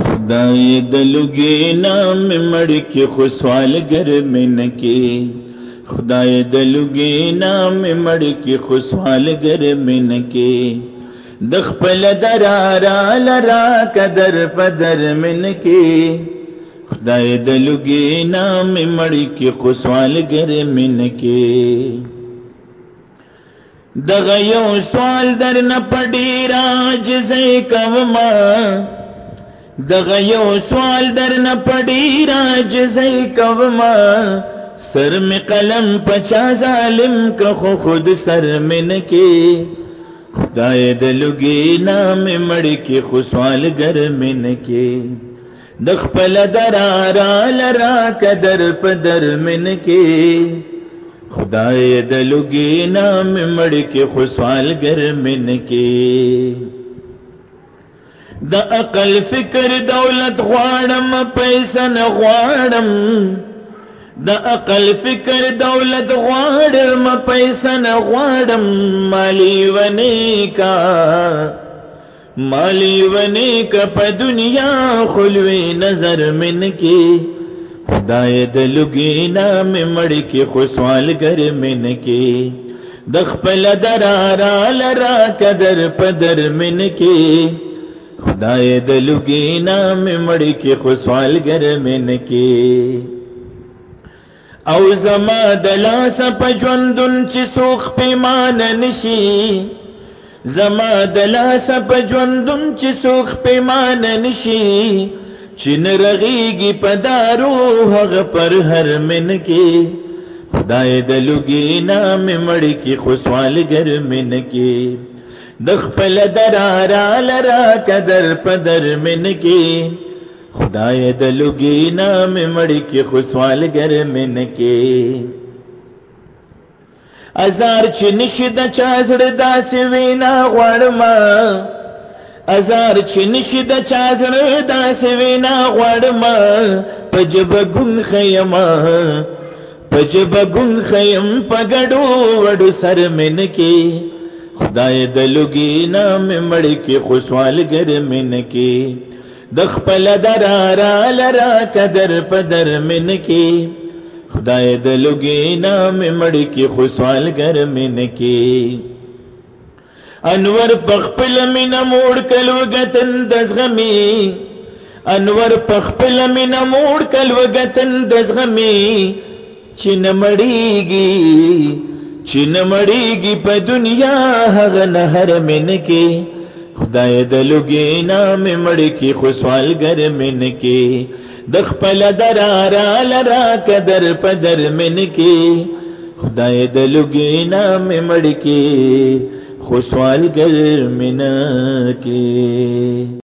خدای د لوګي نام مړ کې خوشحال گر من کې خدای د لوګي نام مړ کې خوشحال گر من کې د خپل درارا لرا قدر پدر من کې خدای د لوګي نام مړ کې خوشحال گر من کې دغه یو سوال در نه پډی راجزې کوما دغه یو سوال در نه پډی راجزې کوما سر می قلم پچا ظالم که خود سر من کې خدای د لوګي نام مړ کې خوشحال گر من کې د خپل درارا لرا قدر پدر من کې خدای د لوګي نام مړ کې خوشحال گر من کې د عقل فکر دولت غواړم پیسې نه غواړم د عقل فکر دولت غواړم پیسې نه غواړم مالی ونی کا په دنیا خلوی نظر من کې خدای د لوګي نام مړ کې خوشحال گر من کې د خپل درارا لرا قدر پدر من کې خدای د لوګي نام مړ کې خوشحال گر من کې او زما د لاس په ژوندون چې سوخ پیمانه نشي زما د لاس په ژوندون چې سوخ پیمانه نشي چن رغیگی پدارو حق پر ہر من کی خدای د لوګي نام مړ کې خوشحال گر من کې د خپل درارا لرا قدر پدر من کې خدای د لوګي نام مړ کې خوشحال گر من کې ازار چې نشد چا زړه داسې وینا غواړم ازار چې نشي د چا زړه داسې وینا غواړم په ژبه ګون خیم په ګډو وډو سر من کې خدای د لوګي نام مړ کې خوشحال گر من کې د خپل درارا لرا قدر پدر من کې خدای د لوګي نام مړ کې خوشحال گر من کې انور پخپل مینا موړ کلو گتن دزغمی انور پخپل مینا موړ کلو گتن دزغمی چن مړیږي په دنیا هغه نهر من کې خدای د لوګي نام مړ کې خوشحال گر من کې د خپل درارا لرا قدر پدر من کې خدای د لوګي نام مړ کې خوشحال گر من کې